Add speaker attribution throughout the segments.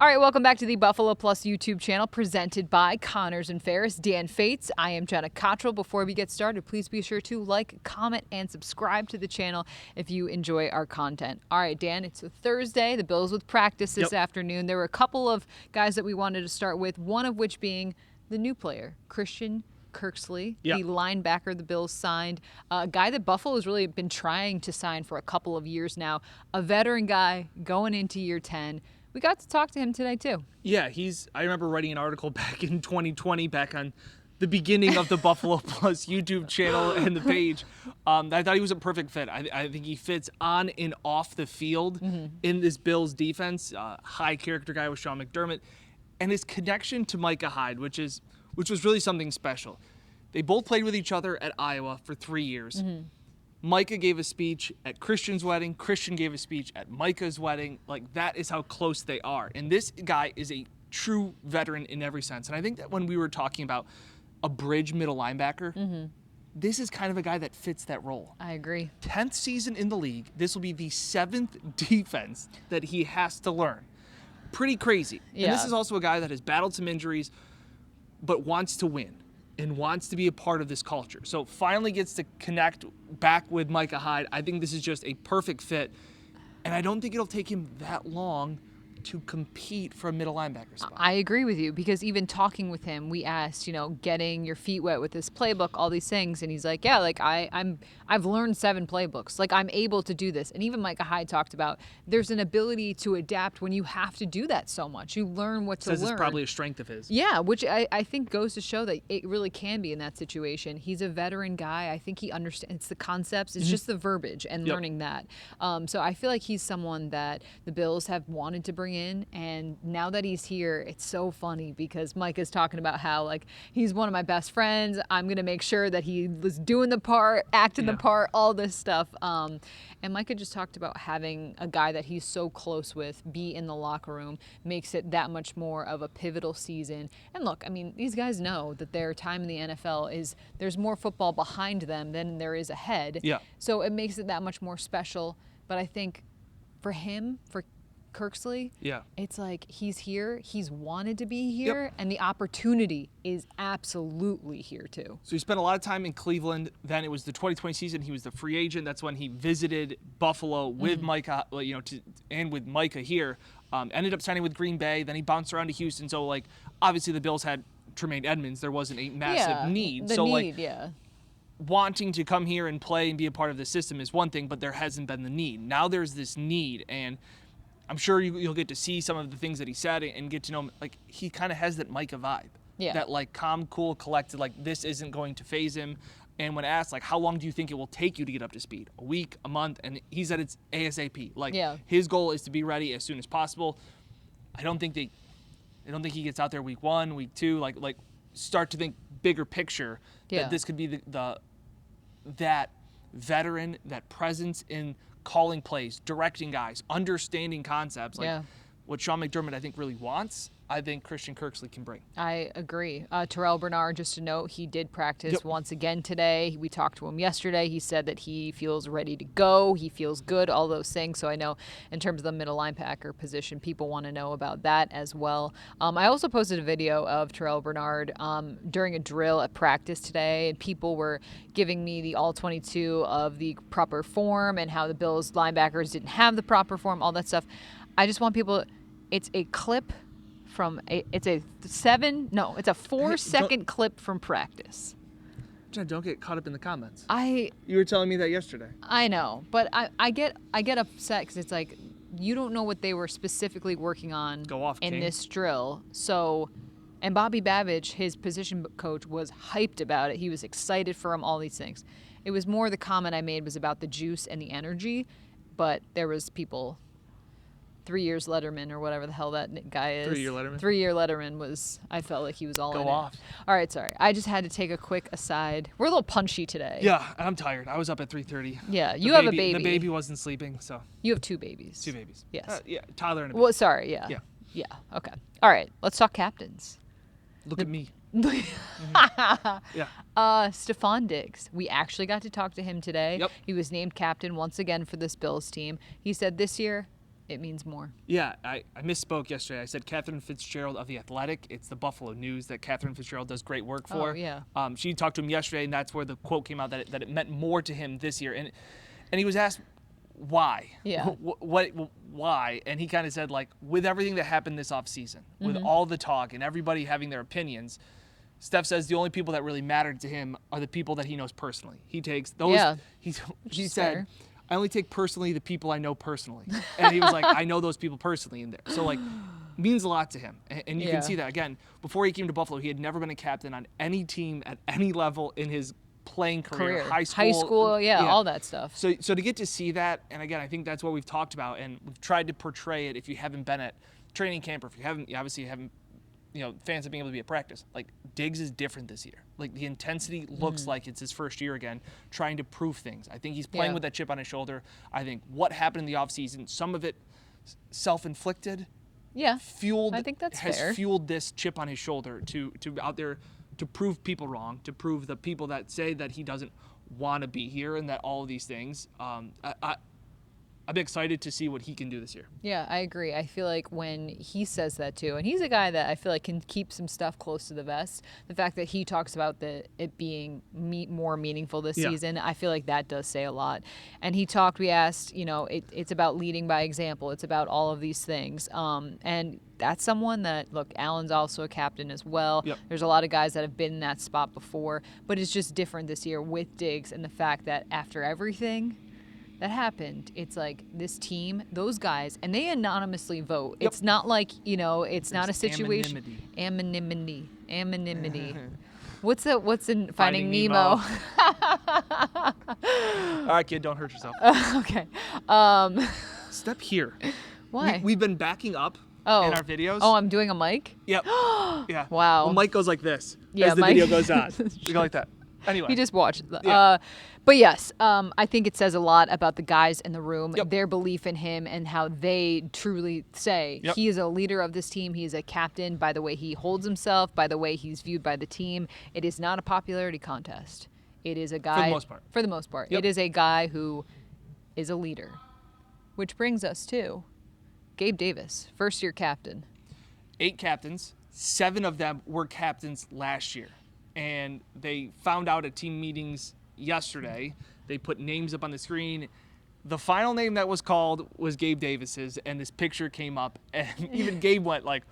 Speaker 1: All right, welcome back to the Buffalo Plus YouTube channel presented by Connors and Ferris. Dan Fates, I am Jenna Cottrell. Before we get started, please be sure to like, comment, and subscribe to the channel if you enjoy our content. All right, Dan, it's a Thursday. The Bills with practice this afternoon. There were a couple of guys that we wanted to start with, one of which being the new player, Christian Kirksey, the linebacker the Bills signed, a guy that Buffalo has really been trying to sign for a couple of years now, a veteran guy going into year 10. We got to talk to him today, too.
Speaker 2: Yeah, I remember writing an article back in 2020, back on the beginning of the Buffalo Plus YouTube channel and the page. I thought he was a perfect fit. I think he fits on and off the field in this Bills defense. High character guy with Sean McDermott. And his connection to Micah Hyde, which was really something special. They both played with each other at Iowa for 3 years. Micah gave a speech at Christian's wedding. Christian gave a speech at Micah's wedding. Like, that is how close they are. And this guy is a true veteran in every sense. And I think that when we were talking about a bridge middle linebacker, this is kind of a guy that fits that role.
Speaker 1: I agree.
Speaker 2: 10th season in the league. This will be the 7th defense that he has to learn. Pretty crazy.
Speaker 1: Yeah.
Speaker 2: And this is also a guy that has battled some injuries, but wants to win and wants to be a part of this culture. So finally gets to connect back with Micah Hyde. I think this is just a perfect fit. And I don't think it'll take him that long to compete for a middle linebacker spot.
Speaker 1: I agree with you, because even talking with him, we asked, getting your feet wet with this playbook, all these things, and he's like, yeah, like I've learned 7 playbooks, like I'm able to do this. And even Micah Hyde talked about there's an ability to adapt when you have to do that so much. You learn what to learn.
Speaker 2: Says it's probably a strength of his.
Speaker 1: Yeah, which I think goes to show that it really can be in that situation. He's a veteran guy. I think he understands the concepts. It's just the verbiage and learning that. So I feel like he's someone that the Bills have wanted to bring in, and now that he's here, it's so funny because Micah's talking about how, like, he's one of my best friends. I'm gonna make sure that he was doing the part, acting the part, all this stuff. And Micah just talked about having a guy that he's so close with be in the locker room makes it that much more of a pivotal season. And look, I mean, these guys know that their time in the NFL is, there's more football behind them than there is ahead.
Speaker 2: Yeah.
Speaker 1: So it makes it that much more special. But I think for him, for Kirksey, it's like he's here, he's wanted to be here, and the opportunity is absolutely here too.
Speaker 2: So he spent a lot of time in Cleveland. Then it was the 2020 season. He was the free agent. That's when he visited Buffalo with Micah, and with Micah here. Ended up signing with Green Bay. Then he bounced around to Houston. So, like, obviously the Bills had Tremaine Edmonds. There wasn't a massive need. Wanting to come here and play and be a part of the system is one thing, but there hasn't been the need. Now there's this need, and I'm sure you'll get to see some of the things that he said and get to know him. Like, he kind of has that Micah vibe. Yeah. That, like, calm, cool, collected, like, this isn't going to faze him. And when asked, like, how long do you think it will take you to get up to speed? A week, a month? And he said it's ASAP. Like, his goal is to be ready as soon as possible. I don't think he gets out there week 1, week 2, like start to think bigger picture that this could be that veteran, that presence in calling plays, directing guys, understanding concepts, like what Sean McDermott I think really wants. I think Christian Kirksey can bring.
Speaker 1: I agree. Terrell Bernard, just to note, he did practice once again today. We talked to him yesterday. He said that he feels ready to go. He feels good, all those things. So I know in terms of the middle linebacker position, people want to know about that as well. I also posted a video of Terrell Bernard during a drill at practice today, and people were giving me the all 22 of the proper form and how the Bills linebackers didn't have the proper form, all that stuff. I just want people, it's a clip from it's a 4-second clip from practice.
Speaker 2: Jen, don't get caught up in the comments.
Speaker 1: You
Speaker 2: were telling me that yesterday.
Speaker 1: I know, but I get upset because it's like you don't know what they were specifically working on in this drill. So, and Bobby Babbage, his position coach, was hyped about it. He was excited for him, all these things. It was more the comment I made was about the juice and the energy, but there was people. 3 years Letterman or whatever the hell that guy is.
Speaker 2: 3-year Letterman.
Speaker 1: 3-year Letterman was, I felt like he was all in it.
Speaker 2: Go off.
Speaker 1: All right, sorry. I just had to take a quick aside. We're a little punchy today.
Speaker 2: Yeah, I'm tired. I was up at 3:30.
Speaker 1: Yeah, you have a baby.
Speaker 2: The baby wasn't sleeping, so.
Speaker 1: You have 2 babies.
Speaker 2: 2 babies.
Speaker 1: Yes.
Speaker 2: Tyler and a baby.
Speaker 1: Well, sorry, yeah. Yeah, okay. All right, let's talk captains.
Speaker 2: Look at me.
Speaker 1: Stephon Diggs. We actually got to talk to him today.
Speaker 2: Yep.
Speaker 1: He was named captain once again for this Bills team. He said this year, it means more.
Speaker 2: Yeah, I misspoke yesterday. I said Catherine Fitzgerald of The Athletic. It's the Buffalo News that Catherine Fitzgerald does great work for.
Speaker 1: Oh, yeah.
Speaker 2: She talked to him yesterday, and that's where the quote came out that it meant more to him this year. And he was asked why.
Speaker 1: Yeah.
Speaker 2: Why? And he kind of said, like, with everything that happened this offseason, with all the talk and everybody having their opinions, Steph says the only people that really mattered to him are the people that he knows personally. He takes those.
Speaker 1: Yeah.
Speaker 2: He said,
Speaker 1: fair.
Speaker 2: I only take personally the people I know personally. And he was like, I know those people personally in there. So, like, means a lot to him. And you
Speaker 1: Yeah.
Speaker 2: can see that. Again, before he came to Buffalo, he had never been a captain on any team at any level in his playing career. High school,
Speaker 1: yeah, all that stuff.
Speaker 2: So to get to see that, and again, I think that's what we've talked about, and we've tried to portray it if you haven't been at training camp, or if you haven't, you obviously haven't, fans have been able to be at practice. Like, Diggs is different this year. Like, the intensity looks like it's his first year again, trying to prove things. I think he's playing with that chip on his shoulder. I think what happened in the offseason, some of it self-inflicted,
Speaker 1: Yeah.
Speaker 2: fueled,
Speaker 1: I think that's
Speaker 2: has
Speaker 1: fair.
Speaker 2: fueled this chip on his shoulder to out there to prove people wrong, to prove the people that say that he doesn't want to be here and that all of these things. I'm excited to see what he can do this year.
Speaker 1: Yeah, I agree. I feel like when he says that too, and he's a guy that I feel like can keep some stuff close to the vest, the fact that he talks about it being more meaningful this season, I feel like that does say a lot. And we asked, it's about leading by example. It's about all of these things. And that's someone that, look, Allen's also a captain as well.
Speaker 2: Yep.
Speaker 1: There's a lot of guys that have been in that spot before, but it's just different this year with Diggs and the fact that after everything that happened, it's like this team, those guys, and they anonymously vote. Yep. It's not like, it's not a situation. Anonymity. What's in Finding Nemo?
Speaker 2: All right, kid, don't hurt yourself.
Speaker 1: Okay.
Speaker 2: Step here.
Speaker 1: Why?
Speaker 2: We've been backing up in our videos.
Speaker 1: Oh, I'm doing a mic?
Speaker 2: Yep. Yeah.
Speaker 1: Wow.
Speaker 2: Well, Mike goes like this
Speaker 1: Yeah,
Speaker 2: as the video goes on. You go like that. Anyway.
Speaker 1: You just watched.
Speaker 2: Yeah.
Speaker 1: But yes, I think it says a lot about the guys in the room,
Speaker 2: Yep.
Speaker 1: their belief in him, and how they truly say he is a leader of this team. He is a captain by the way he holds himself, by the way he's viewed by the team. It is not a popularity contest. It is a guy. For the most part.
Speaker 2: Yep.
Speaker 1: It is a guy who is a leader. Which brings us to Gabe Davis, first-year captain.
Speaker 2: 8 captains. 7 of them were captains last year. And they found out at team meetings yesterday. They put names up on the screen. The final name that was called was Gabe Davis's, and this picture came up, and even Gabe went like,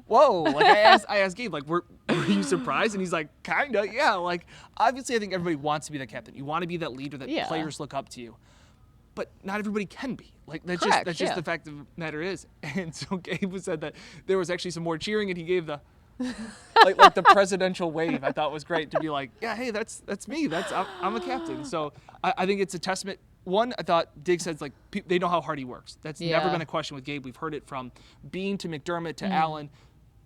Speaker 2: whoa. Like, I asked Gabe, like, were you surprised? And he's like, kinda, yeah. Like, obviously, I think everybody wants to be that captain. You want to be that leader that players look up to you. But not everybody can be. Like, that's just the fact of the matter is. And so Gabe said that there was actually some more cheering, and he gave the like the presidential wave. I thought was great to be like, yeah, hey, that's me. I'm a captain. So I think it's a testament. One, I thought Diggs says, like, they know how hard he works. That's never been a question with Gabe. We've heard it from Bean to McDermott to Allen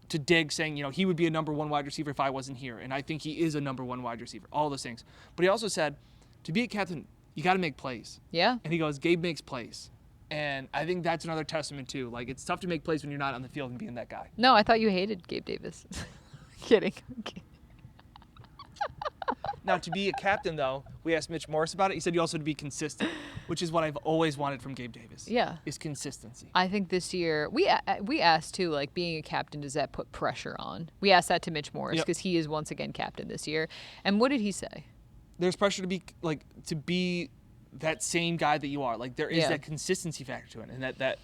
Speaker 2: to Diggs saying, he would be a number 1 wide receiver if I wasn't here. And I think he is a number 1 wide receiver. All those things. But he also said, to be a captain, you got to make plays.
Speaker 1: Yeah.
Speaker 2: And he goes, Gabe makes plays. And I think that's another testament, too. Like, it's tough to make plays when you're not on the field and being that guy.
Speaker 1: No, I thought you hated Gabe Davis. Kidding.
Speaker 2: Now, to be a captain, though, we asked Mitch Morris about it. He said you also had to be consistent, which is what I've always wanted from Gabe Davis.
Speaker 1: Yeah.
Speaker 2: Is consistency.
Speaker 1: I think this year, we asked, too, like, being a captain, does that put pressure on? We asked that to Mitch Morris because he is once again captain this year. And what did he say?
Speaker 2: There's pressure to be that same guy that you are. Like, there is that consistency factor to it. And that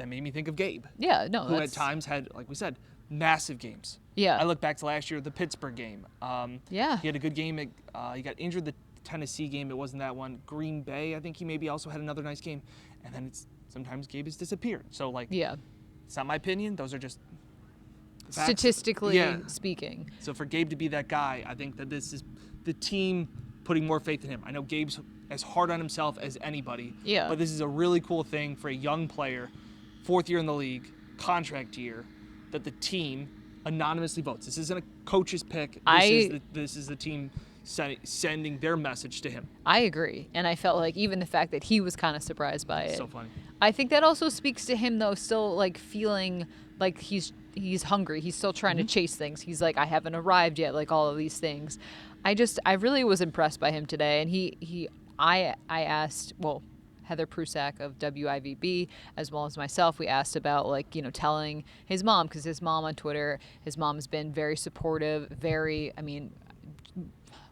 Speaker 2: made me think of Gabe.
Speaker 1: Yeah, no.
Speaker 2: Who at times had, like we said, massive games.
Speaker 1: Yeah.
Speaker 2: I look back to last year, the Pittsburgh game. He had a good game. He got injured the Tennessee game. It wasn't that one. Green Bay, I think he maybe also had another nice game. And then sometimes Gabe has disappeared. So, like, it's not my opinion. Those are just facts.
Speaker 1: Statistically speaking.
Speaker 2: So for Gabe to be that guy, I think that this is the team putting more faith in him. I know Gabe's as hard on himself as anybody.
Speaker 1: Yeah.
Speaker 2: But this is a really cool thing for a young player, 4th year in the league, contract year, that the team anonymously votes. This isn't a coach's pick. This is the team sending their message to him.
Speaker 1: I agree. And I felt like even the fact that he was kind of surprised by it.
Speaker 2: So funny.
Speaker 1: I think that also speaks to him, though, still like feeling like he's hungry. He's still trying to chase things. He's like, I haven't arrived yet, like all of these things. I really was impressed by him today. And I asked, well, Heather Prusak of WIVB, as well as myself. We asked about, like, you know, telling his mom, because his mom on Twitter, his mom has been very supportive, very, I mean,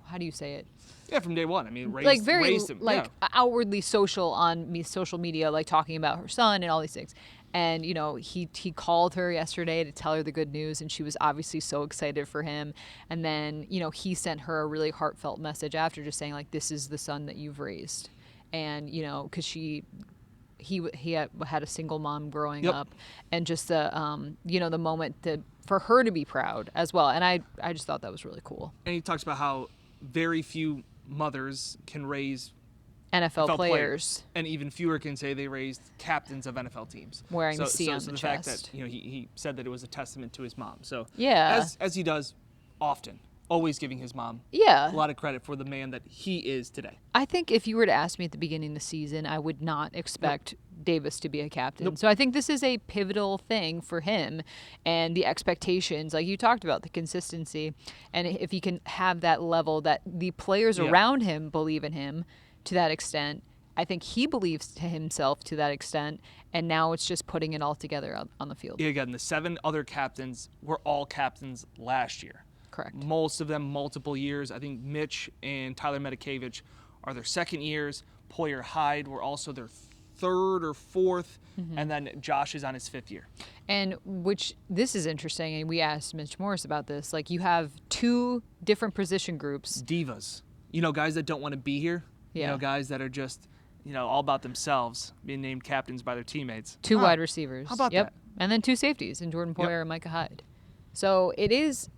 Speaker 1: how do you say it?
Speaker 2: Yeah, from day one. I mean,
Speaker 1: Like very
Speaker 2: raised him.
Speaker 1: like
Speaker 2: Yeah.
Speaker 1: outwardly social on social media, like talking about her son and all these things. And, you know, he called her yesterday to tell her the good news, and she was obviously so excited for him. And then, you know, he sent her a really heartfelt message after, just saying, like, this is the son that you've raised. And, you know, because he had a single mom growing
Speaker 2: Yep.
Speaker 1: up, and just the you know, the moment for her to be proud as well. And I just thought that was really cool.
Speaker 2: And he talks about how very few mothers can raise
Speaker 1: NFL players.
Speaker 2: and even fewer can say they raised captains of NFL teams.
Speaker 1: Wearing the C on
Speaker 2: so
Speaker 1: the
Speaker 2: the
Speaker 1: chest.
Speaker 2: fact that, you know, he said that it was a testament to his mom. So
Speaker 1: Yeah.
Speaker 2: as he does often, always giving his mom
Speaker 1: Yeah.
Speaker 2: a lot of credit for the man that he is today.
Speaker 1: I think if you were to ask me at the beginning of the season, I would not expect Davis to be a captain.
Speaker 2: Nope.
Speaker 1: So I think this is a pivotal thing for him, and the expectations, like you talked about, the consistency. And if he can have that level that the players
Speaker 2: Yeah.
Speaker 1: around him believe in him to that extent, I think he believes to himself to that extent. And now it's just putting it all together on the field.
Speaker 2: Again, the 7 other captains were all captains last year.
Speaker 1: Correct.
Speaker 2: Most of them multiple years. I think Mitch and Tyler Medikevich are their second years. Poyer Hyde were also their third or fourth. And then Josh is on his 5th year.
Speaker 1: And this is interesting, and we asked Mitch Morris about this. Like, you have 2 different position groups.
Speaker 2: Divas. You know, guys that don't want to be here. You
Speaker 1: Yeah.
Speaker 2: know, guys that are just, you know, all about themselves, being named captains by their teammates.
Speaker 1: 2
Speaker 2: Huh.
Speaker 1: wide receivers.
Speaker 2: How about
Speaker 1: Yep.
Speaker 2: that?
Speaker 1: And then 2 safeties in Jordan Poyer
Speaker 2: Yep.
Speaker 1: and Micah Hyde. So it is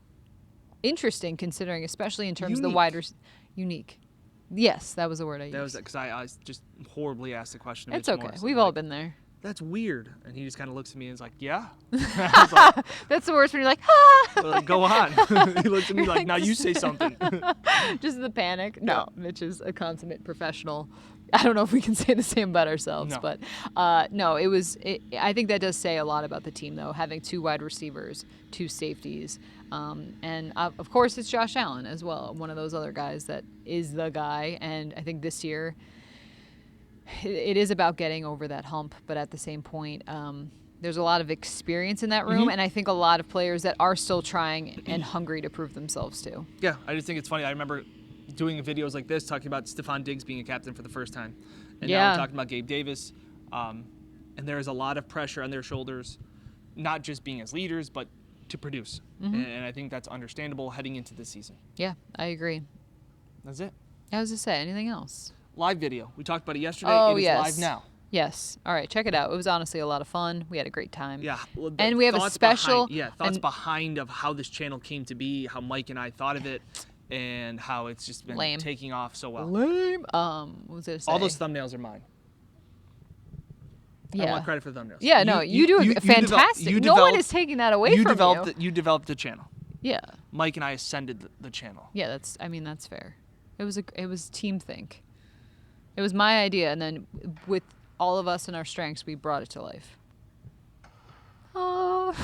Speaker 1: interesting, considering, especially in terms of the
Speaker 2: Unique.
Speaker 1: wide unique. Yes, that was the word I used.
Speaker 2: That was because I just horribly asked the question.
Speaker 1: It's
Speaker 2: Mitch
Speaker 1: okay.
Speaker 2: Morris.
Speaker 1: We've
Speaker 2: I'm
Speaker 1: all
Speaker 2: like,
Speaker 1: been there.
Speaker 2: That's weird. And he just kind of looks at me and is like, yeah. I was like,
Speaker 1: That's the worst when you're like, ah!
Speaker 2: well, go on. He looks at me like, now you say something.
Speaker 1: Just the panic. No, Mitch is a consummate professional. I don't know if we can say the same about ourselves,
Speaker 2: No.
Speaker 1: but no, I think that does say a lot about the team, though, having 2 wide receivers, 2 safeties. And of course, it's Josh Allen as well, one of those other guys that is the guy. And I think this year it is about getting over that hump, but at the same point, there's a lot of experience in that room, and I think a lot of players that are still trying and hungry to prove themselves too.
Speaker 2: Yeah, I just think it's funny. I remember doing videos like this talking about Stephon Diggs being a captain for the first time. And now
Speaker 1: Yeah.
Speaker 2: we're talking about Gabe Davis. And there is a lot of pressure on their shoulders, not just being as leaders, but to produce. And I think that's understandable heading into this season.
Speaker 1: Yeah, I agree.
Speaker 2: That's it.
Speaker 1: I was to say, anything else?
Speaker 2: Live video. We talked about it yesterday.
Speaker 1: Oh,
Speaker 2: It is
Speaker 1: yes.
Speaker 2: live now.
Speaker 1: Yes. All right, check it out. It was honestly a lot of fun. We had a great time.
Speaker 2: Yeah. Well, the
Speaker 1: And we have a
Speaker 2: thoughts
Speaker 1: special-
Speaker 2: thoughts
Speaker 1: and-
Speaker 2: behind of how this channel came to be, how Mike and I thought of it, and how it's just been
Speaker 1: Lame.
Speaker 2: taking off so well.
Speaker 1: Lame. What was I gonna say?
Speaker 2: All those thumbnails are mine. I
Speaker 1: Yeah.
Speaker 2: want credit for the thumbnails.
Speaker 1: Yeah, no, you do a fantastic. No one is taking that away from you.
Speaker 2: You developed the channel.
Speaker 1: Yeah.
Speaker 2: Mike and I ascended the channel.
Speaker 1: Yeah, that's fair. It was team think. It was my idea, and then with all of us and our strengths, we brought it to life. Oh.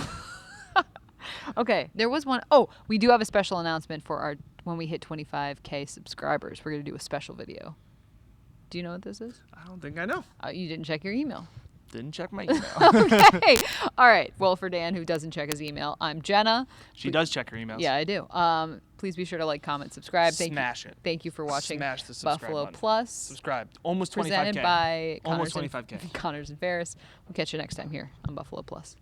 Speaker 1: Okay, there was one. Oh, we do have a special announcement for when we hit 25K subscribers. We're going to do a special video. Do you know what this is?
Speaker 2: I don't think I know.
Speaker 1: You didn't check your email.
Speaker 2: Didn't check my email.
Speaker 1: Okay. All right. Well, for Dan, who doesn't check his email, I'm Jenna.
Speaker 2: She does check her emails.
Speaker 1: Yeah, I do. Please be sure to like, comment, subscribe.
Speaker 2: Smash it.
Speaker 1: Thank you for watching
Speaker 2: Smash the subscribe
Speaker 1: Buffalo
Speaker 2: button.
Speaker 1: Plus.
Speaker 2: Subscribe. Almost 25K.
Speaker 1: Presented by
Speaker 2: Almost
Speaker 1: Connors
Speaker 2: 25K.
Speaker 1: Connors and Ferris. We'll catch you next time here on Buffalo Plus.